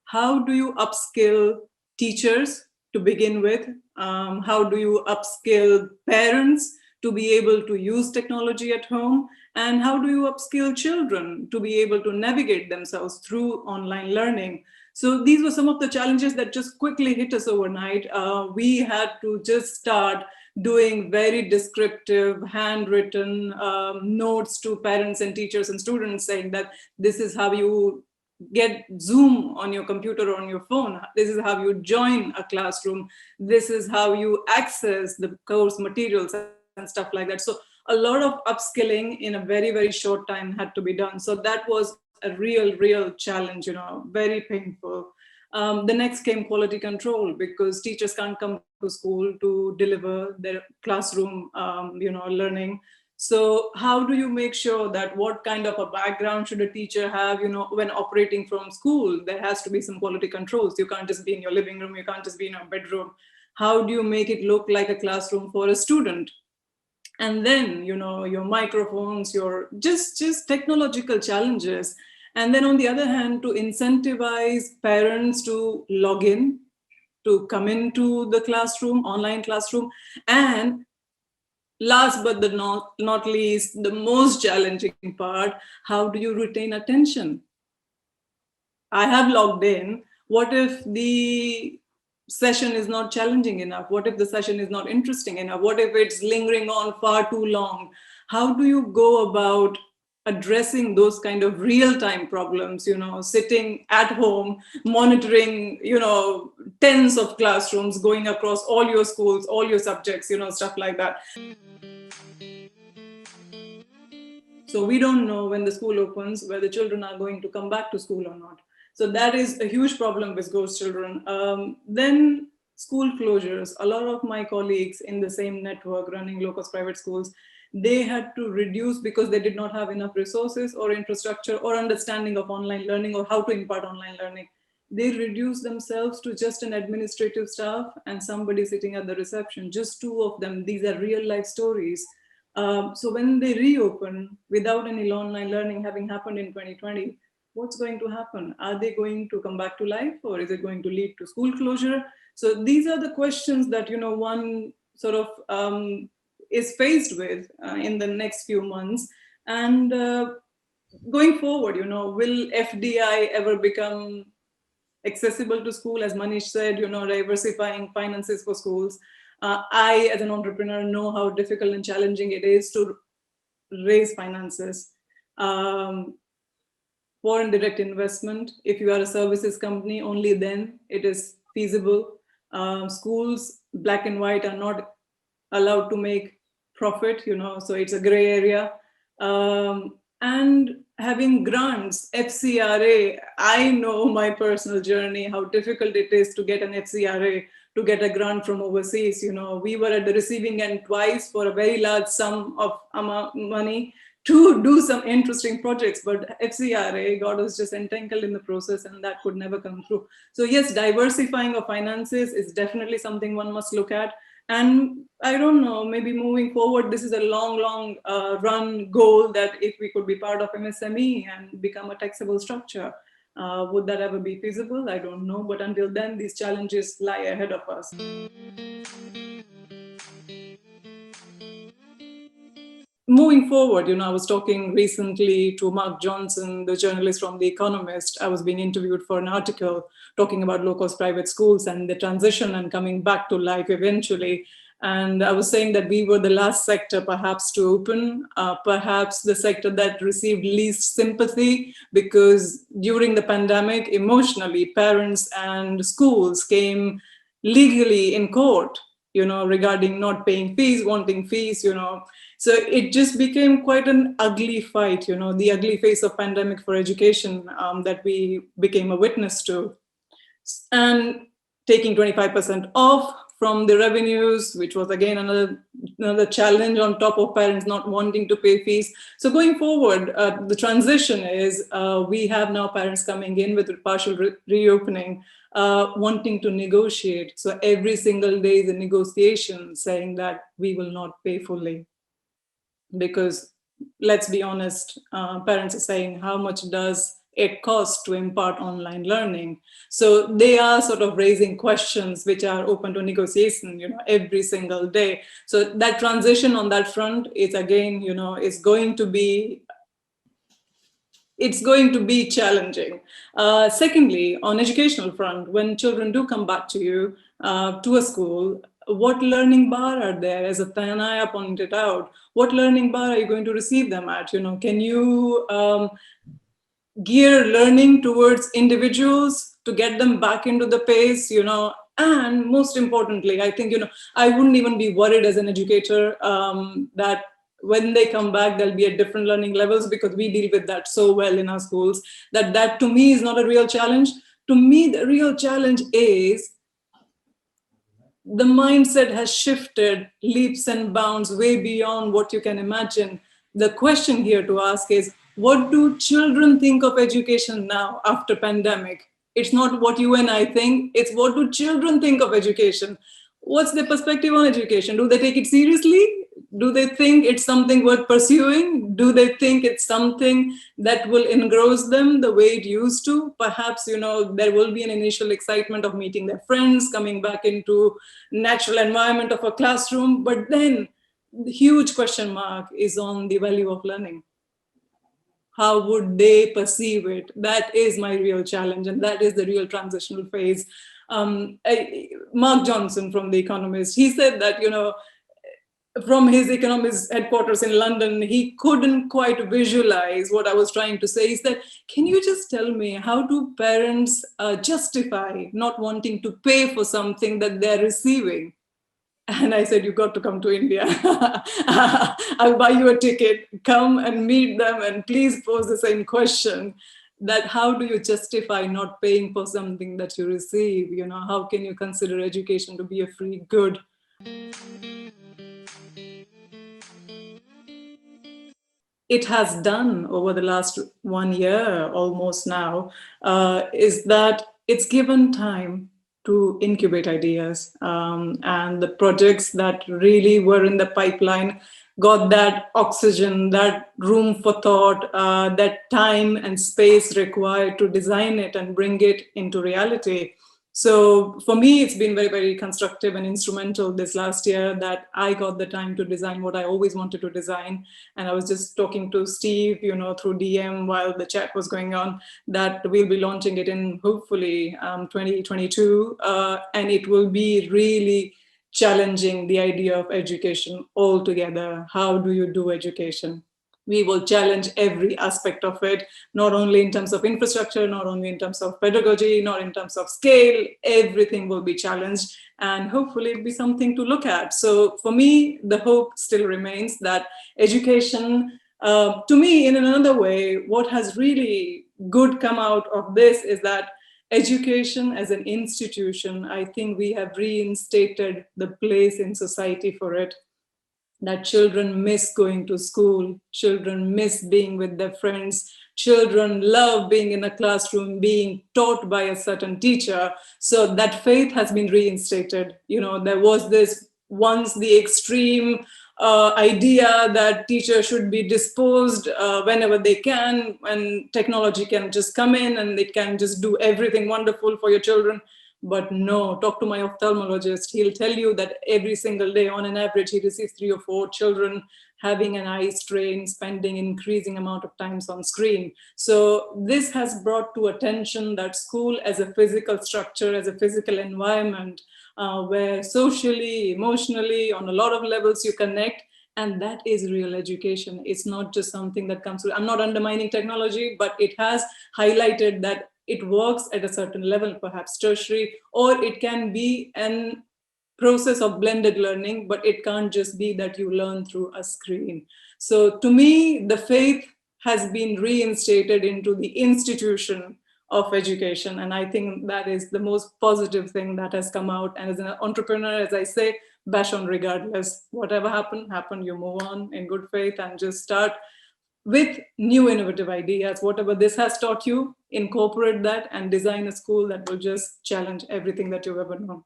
how do you upskill teachers to begin with? How do you upskill parents to be able to use technology at home? And how do you upskill children to be able to navigate themselves through online learning? So these were some of the challenges that just quickly hit us overnight. We had to just start doing very descriptive, handwritten notes to parents and teachers and students saying that this is how you get Zoom on your computer or on your phone. This is how you join a classroom. This is how you access the course materials and stuff like that. So a lot of upskilling in a very, very short time had to be done. So that was a real challenge, very painful. The next came quality control, because teachers can't come to school to deliver their classroom, learning. So how do you make sure that what kind of a background should a teacher have, when operating from school? There has to be some quality controls. You can't just be in your living room. You can't just be in your bedroom. How do you make it look like a classroom for a student? And then, your microphones, your just technological challenges. And then on the other hand, to incentivize parents to log in, to come into the classroom, online classroom. And last but not least, the most challenging part, how do you retain attention? I have logged in. What if the session is not challenging enough? What if the session is not interesting enough? What if it's lingering on far too long? How do you go about addressing those kind of real-time problems, sitting at home, monitoring, tens of classrooms going across all your schools, all your subjects, stuff like that. So we don't know when the school opens whether the children are going to come back to school or not. So that is a huge problem with those children. Then school closures. A lot of my colleagues in the same network running low-cost private schools, they had to reduce because they did not have enough resources or infrastructure or understanding of online learning or how to impart online learning. They reduced themselves to just an administrative staff and somebody sitting at the reception, just two of them. These are real life stories. So when they reopen without any online learning having happened in 2020, what's going to happen? Are they going to come back to life, or is it going to lead to school closure? So these are the questions that, one sort of is faced with in the next few months. And going forward, will FDI ever become accessible to school? As Manish said, diversifying finances for schools. I, as an entrepreneur, know how difficult and challenging it is to raise finances. Foreign direct investment, if you are a services company, only then it is feasible. Schools, black and white, are not allowed to make profit, so it's a gray area. And having grants, FCRA, I know my personal journey, how difficult it is to get an FCRA, to get a grant from overseas. We were at the receiving end twice for a very large sum of money to do some interesting projects, but FCRA got us just entangled in the process, and that could never come through. So yes, diversifying of finances is definitely something one must look at. And I don't know, maybe moving forward, this is a long run goal, that if we could be part of MSME and become a taxable structure, would that ever be feasible? I don't know. But until then, these challenges lie ahead of us. Moving forward, I was talking recently to Mark Johnson, the journalist from The Economist. I was being interviewed for an article talking about low-cost private schools and the transition and coming back to life eventually. And I was saying that we were the last sector perhaps to open, perhaps the sector that received least sympathy, because during the pandemic, emotionally, parents and schools came legally in court, regarding not paying fees, wanting fees, So it just became quite an ugly fight, the ugly face of pandemic for education that we became a witness to. And taking 25% off from the revenues, which was again another challenge on top of parents not wanting to pay fees. So going forward, the transition is we have now parents coming in with a partial reopening, wanting to negotiate. So every single day is a negotiation saying that we will not pay fully. Because let's be honest, parents are saying, how much does it costs to impart online learning. So they are sort of raising questions which are open to negotiation, every single day. So that transition on that front is again, is going to be challenging. Secondly, on educational front, when children do come back to you, to a school, what learning bar are there? As Tanaya pointed out, what learning bar are you going to receive them at? Can you gear learning towards individuals to get them back into the pace, and most importantly, I think, I wouldn't even be worried as an educator that when they come back, they'll be at different learning levels, because we deal with that so well in our schools, that to me is not a real challenge. To me, the real challenge is the mindset has shifted leaps and bounds way beyond what you can imagine. The question here to ask is, what do children think of education now after pandemic? It's not what you and I think, it's what do children think of education? What's their perspective on education? Do they take it seriously? Do they think it's something worth pursuing? Do they think it's something that will engross them the way it used to? Perhaps, there will be an initial excitement of meeting their friends, coming back into natural environment of a classroom, but then the huge question mark is on the value of learning. How would they perceive it? That is my real challenge, and that is the real transitional phase. Mark Johnson from The Economist, he said that, from his economist headquarters in London, he couldn't quite visualize what I was trying to say. He said, can you just tell me, how do parents justify not wanting to pay for something that they're receiving? And I said, you've got to come to India. I'll buy you a ticket, come and meet them, and please pose the same question, that how do you justify not paying for something that you receive? How can you consider education to be a free good? It has done over the last 1 year almost now, is that it's given time to incubate ideas, and the projects that really were in the pipeline got that oxygen, that room for thought, that time and space required to design it and bring it into reality. So for me, it's been very, very constructive and instrumental this last year that I got the time to design what I always wanted to design. And I was just talking to Steve, through DM while the chat was going on, that we'll be launching it in hopefully 2022. And it will be really challenging the idea of education altogether. How do you do education? We will challenge every aspect of it, not only in terms of infrastructure, not only in terms of pedagogy, not in terms of scale, everything will be challenged, and hopefully it'll be something to look at. So for me, the hope still remains that education, to me, in another way, what has really good come out of this is that education as an institution, I think we have reinstated the place in society for it. That children miss going to school, children miss being with their friends, children love being in a classroom, being taught by a certain teacher. So that faith has been reinstated. There was this once the extreme idea that teachers should be disposed whenever they can, and technology can just come in and it can just do everything wonderful for your children. But no, talk to my ophthalmologist. He'll tell you that every single day, on an average, he receives 3 or 4 children having an eye strain, spending increasing amount of times on screen. So this has brought to attention that school as a physical structure, as a physical environment, where socially, emotionally, on a lot of levels you connect, and that is real education. It's not just something that comes through. I'm not undermining technology, but it has highlighted that it works at a certain level, perhaps tertiary, or it can be an process of blended learning, but it can't just be that you learn through a screen. So to me, the faith has been reinstated into the institution of education. And I think that is the most positive thing that has come out. And as an entrepreneur, as I say, bash on regardless. Whatever happened, you move on in good faith and just start with new innovative ideas. Whatever this has taught you, incorporate that and design a school that will just challenge everything that you've ever known.